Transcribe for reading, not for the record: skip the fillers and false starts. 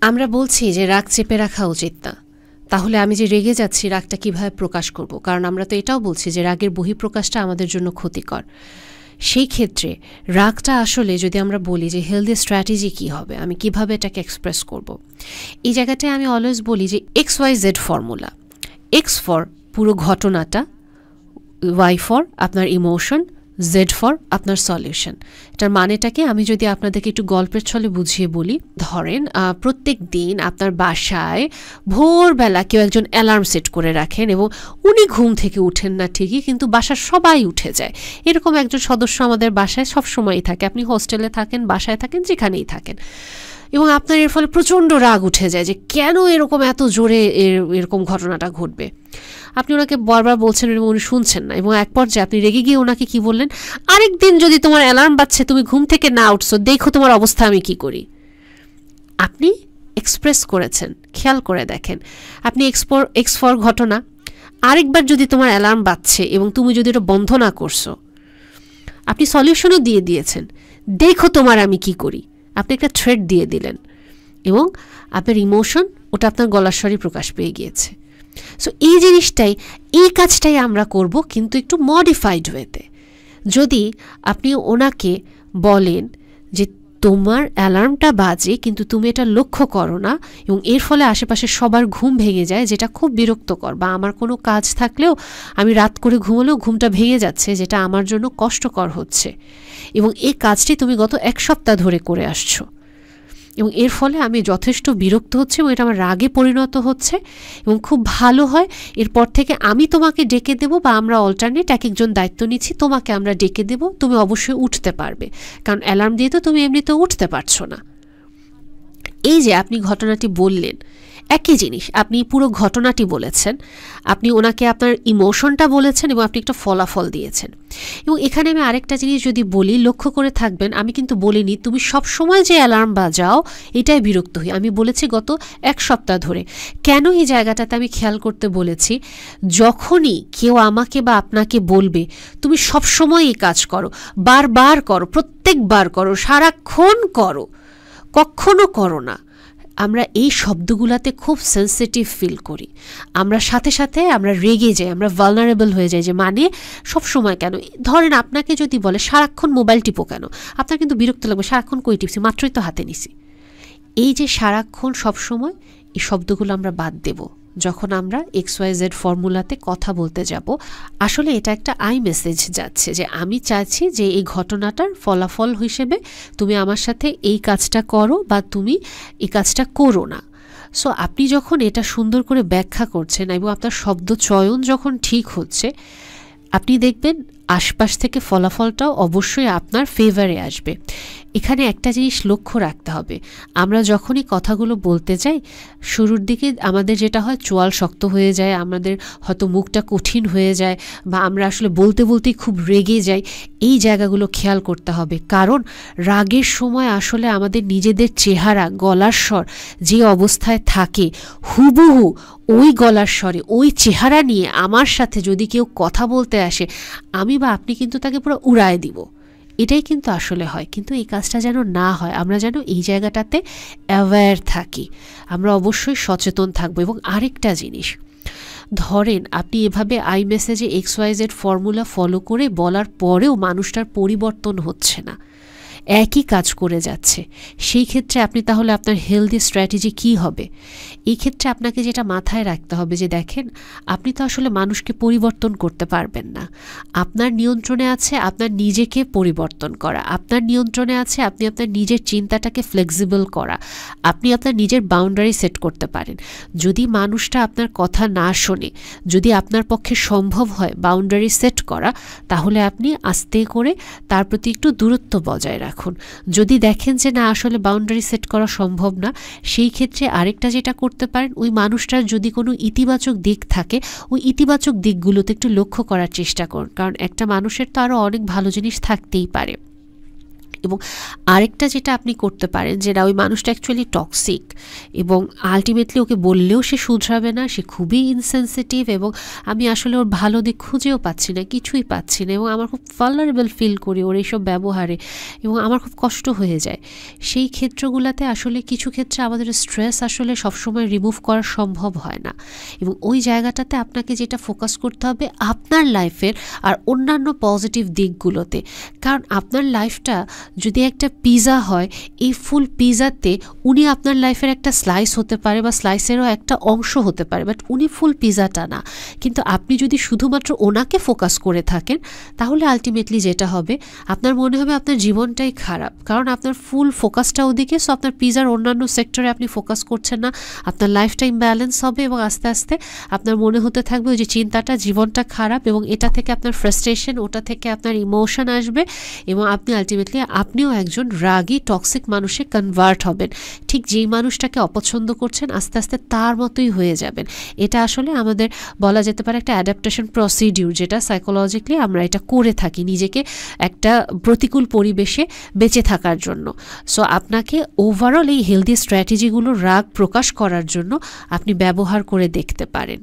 আমরা বলছি যে রাগ চেপে রাখা উচিত না, তাহলে আমি যে রেগে যাচ্ছি রাগটা কিভাবে প্রকাশ করব? কারণ আমরা তো এটাও বলছি যে রাগের বহিঃপ্রকাশটা আমাদের জন্য ক্ষতিকর। সেই ক্ষেত্রে রাগটা আসলে যদি আমরা বলি যে হেলদি স্ট্র্যাটেজি কী হবে, আমি কিভাবে এটাকে এক্সপ্রেস করব, এই জায়গাটায় আমি অলওয়েজ বলি যে XYZ ফর্মুলা। এক্স ফর পুরো ঘটনাটা, ওয়াই ফর আপনার ইমোশন, জেড ফর আপনার সলিউশন। এটার মানেটাকে আমি যদি আপনাদেরকে একটু গল্পের ছলে বুঝিয়ে বলি, ধরেন প্রত্যেক দিন আপনার বাসায় ভোরবেলা কেউ একজন অ্যালার্ম সেট করে রাখেন এবং উনি ঘুম থেকে উঠেন না ঠিকই, কিন্তু বাসার সবাই উঠে যায়। এরকম একজন সদস্য আমাদের বাসায় সবসময়ই থাকে। আপনি হোস্টেলে থাকেন, বাসায় থাকেন, যেখানেই থাকেন, এবং আপনার এর ফলে প্রচণ্ড রাগ উঠে যায় যে কেন এরকম এত জোরে এরকম ঘটনাটা ঘটবে। আপনি ওনাকে বারবার বলছেন এবং উনি শুনছেন না, এবং এক পর্যায়ে আপনি রেগে গিয়ে ওনাকে কি বললেন, আরেকদিন যদি তোমার অ্যালার্ম বাজছে তুমি ঘুম থেকে না উঠছো, দেখো তোমার অবস্থা আমি কি করি। আপনি এক্সপ্রেস করেছেন, খেয়াল করে দেখেন। আপনি এক্স ফর ঘটনা, আরেকবার যদি তোমার অ্যালার্ম বাজছে এবং তুমি যদি এটা বন্ধ না করছো, আপনি সলিউশনও দিয়ে দিয়েছেন, দেখো তোমার আমি কি করি। আপনি একটা থ্রেড দিয়ে দিলেন এবং আপনার ইমোশন ওটা আপনার গলার স্বরে প্রকাশ পেয়ে গিয়েছে। সো এই জিনিসটাই, এই কাজটাই আমরা করব, কিন্তু একটু মডিফাইড ওয়েতে। যদি আপনি ওনাকে বলেন যে তোমার অ্যালার্মটা বাজে কিন্তু তুমি এটা লক্ষ্য করো না, এবং এর ফলে আশেপাশে সবার ঘুম ভেঙে যায়, যেটা খুব বিরক্তকর, বা আমার কোনো কাজ থাকলেও আমি রাত করে ঘুমলেও ঘুমটা ভেঙে যাচ্ছে, যেটা আমার জন্য কষ্টকর হচ্ছে, এবং এই কাজটি তুমি গত 1 সপ্তাহ ধরে করে আসছো, এবং এর ফলে আমি যথেষ্ট বিরক্ত হচ্ছে এবং এটা আমার রাগে পরিণত হচ্ছে, এবং খুব ভালো হয় এরপর থেকে আমি তোমাকে ডেকে দেব, বা আমরা অল্টারনেট এক একজন দায়িত্ব নিচ্ছি, তোমাকে আমরা ডেকে দেব, তুমি অবশ্যই উঠতে পারবে, কারণ অ্যালার্ম দিয়ে তো তুমি এমনিতেও উঠতে পারছো না। এই যে আপনি ঘটনাটি বললেন, একই জিনিস, আপনি পুরো ঘটনাটি বলেছেন, আপনি ওনাকে আপনার ইমোশনটা বলেছেন এবং আপনি একটা ফলাফল দিয়েছেন। এবং এখানে আমি আরেকটা জিনিস যদি বলি, লক্ষ্য করে থাকবেন, আমি কিন্তু বলিনি তুমি সব সময় যে অ্যালার্ম বাজাও এটাই বিরক্ত হই, আমি বলেছি গত 1 সপ্তাহ ধরে। কেন এই জায়গাটাতে আমি খেয়াল করতে বলেছি, যখনই কেউ আমাকে বা আপনাকে বলবে তুমি সব সময় এই কাজ করো, বারবার করো, প্রত্যেকবার করো, সারাক্ষণ করো, কখনো করো না, আমরা এই শব্দগুলাতে খুব সেন্সিটিভ ফিল করি, আমরা সাথে সাথে আমরা রেগে যাই, আমরা ভালনারেবল হয়ে যাই, যে মানে সব সময় কেন। ধরেন আপনাকে যদি বলে সারাক্ষণ মোবাইল টিপো কেন, আপনার কিন্তু বিরক্ত লাগবে, সারাক্ষণ কই টিপছি, মাত্রই তো হাতে নিছি। এই যে সারাক্ষণ সবসময়, এই শব্দগুলো আমরা বাদ দেব যখন আমরা XYZ ফর্মুলাতে কথা বলতে যাব। আসলে এটা একটা মেসেজ যাচ্ছে যে আমি চাইছি যে এই ঘটনাটার ফলাফল হিসেবে তুমি আমার সাথে এই কাজটা করো, বা তুমি এই কাজটা করো না। সো আপনি যখন এটা সুন্দর করে ব্যাখ্যা করছেন এবং আপনার শব্দ চয়ন যখন ঠিক হচ্ছে, আপনি দেখবেন আশপাশ থেকে ফলাফলটাও অবশ্যই আপনার ফেভারে আসবে। এখানে একটা জিনিস লক্ষ্য রাখতে হবে, আমরা যখনই কথাগুলো বলতে যাই, শুরুর দিকে আমাদের যেটা হয় চোয়াল শক্ত হয়ে যায়, আমাদের হয়তো মুখটা কঠিন হয়ে যায়, বা আমরা আসলে বলতে বলতেই খুব রেগে যাই। এই জায়গাগুলো খেয়াল করতে হবে, কারণ রাগের সময় আসলে আমাদের নিজেদের চেহারা, গলার স্বর যে অবস্থায় থাকে, হুবহু ওই গলার স্বরে, ওই চেহারা নিয়ে আমার সাথে যদি কেউ কথা বলতে আসে, আমি বা আপনি কিন্তু তাকে পুরো উড়ায় দিব। এটাই কিন্তু আসলে হয়, কিন্তু এই কাজটা যেন না হয়, আমরা যেন এই জায়গাটাতে অ্যাওয়্যার থাকি, আমরা অবশ্যই সচেতন থাকবো। এবং আরেকটা জিনিস, ধরেন আপনি এভাবে মেসেজে XYZ ফর্মুলা ফলো করে বলার পরেও মানুষটার পরিবর্তন হচ্ছে না, একই কাজ করে যাচ্ছে, সেই ক্ষেত্রে আপনি তাহলে আপনার হেলদি স্ট্র্যাটেজি কী হবে? এই ক্ষেত্রে আপনাকে যেটা মাথায় রাখতে হবে যে দেখেন, আপনি তো আসলে মানুষকে পরিবর্তন করতে পারবেন না। আপনার নিয়ন্ত্রণে আছে আপনার নিজেকে পরিবর্তন করা, আপনার নিয়ন্ত্রণে আছে আপনি আপনার নিজের চিন্তাটাকে ফ্লেক্সিবল করা, আপনি আপনার নিজের বাউন্ডারি সেট করতে পারেন। যদি মানুষটা আপনার কথা না শোনে, যদি আপনার পক্ষে সম্ভব হয় বাউন্ডারি সেট করা, তাহলে আপনি আস্তে করে তার প্রতি একটু দূরত্ব বজায় রাখুন। যদি দেখেন যে না আসলে বাউন্ডারি সেট করা সম্ভব না, সেই ক্ষেত্রে আরেকটা যেটা করতে পারেন, ওই মানুষটার যদি কোনো ইতিবাচক দিক থাকে, ওই ইতিবাচক দিকগুলোতে একটু লক্ষ্য করার চেষ্টা করুন, কারণ একটা মানুষের তো আরও অনেক ভালো জিনিস থাকতেই পারে। এবং আরেকটা যেটা আপনি করতে পারেন, যেটা ওই মানুষটা অ্যাকচুয়ালি টক্সিক এবং আলটিমেটলি ওকে বললেও সে শুধরাবে না, সে খুবই ইনসেনসিটিভ এবং আমি আসলে ওর ভালো দিক খুঁজেও পাচ্ছি না, কিছুই পাচ্ছি না এবং আমার খুব ভালনারেবল ফিল করি ওর এইসব ব্যবহারে এবং আমার খুব কষ্ট হয়ে যায়। সেই ক্ষেত্রগুলোতে আসলে কিছু ক্ষেত্রে আমাদের স্ট্রেস আসলে সবসময় রিমুভ করা সম্ভব হয় না এবং ওই জায়গাটাতে আপনাকে যেটা ফোকাস করতে হবে আপনার লাইফের আর অন্যান্য পজিটিভ দিকগুলোতে। কারণ আপনার লাইফটা যদি একটা পিৎজা হয়, এই ফুল পিৎজাতে উনি আপনার লাইফের একটা স্লাইস হতে পারে বা স্লাইসেরও একটা অংশ হতে পারে, বাট উনি ফুল পিৎজাটা না। কিন্তু আপনি যদি শুধুমাত্র ওনাকে ফোকাস করে থাকেন তাহলে আলটিমেটলি যেটা হবে আপনার মনে হবে আপনার জীবনটাই খারাপ, কারণ আপনার ফুল ফোকাসটা ওদিকে। সো আপনার পিৎজার অন্যান্য সেক্টরে আপনি ফোকাস করছেন না, আপনার লাইফটা ইমব্যালেন্স হবে এবং আস্তে আস্তে আপনার মনে হতে থাকবে ওই যে চিন্তাটা, জীবনটা খারাপ এবং এটা থেকে আপনার ফ্রাস্ট্রেশন, ওটা থেকে আপনার ইমোশন আসবে এবং আপনি আলটিমেটলি আপনিও একজন রাগী টক্সিক মানুষে কনভার্ট হবেন। ঠিক যেই মানুষটাকে অপছন্দ করছেন আস্তে আস্তে তার মতোই হয়ে যাবেন। এটা আসলে আমাদের বলা যেতে পারে একটা অ্যাডাপ্টেশন প্রসিডিউর, যেটা সাইকোলজিক্যালি আমরা এটা করে থাকি নিজেকে একটা প্রতিকূল পরিবেশে বেঁচে থাকার জন্য। সো আপনাকে ওভারঅল এই হেলদি স্ট্র্যাটেজিগুলো রাগ প্রকাশ করার জন্য আপনি ব্যবহার করে দেখতে পারেন।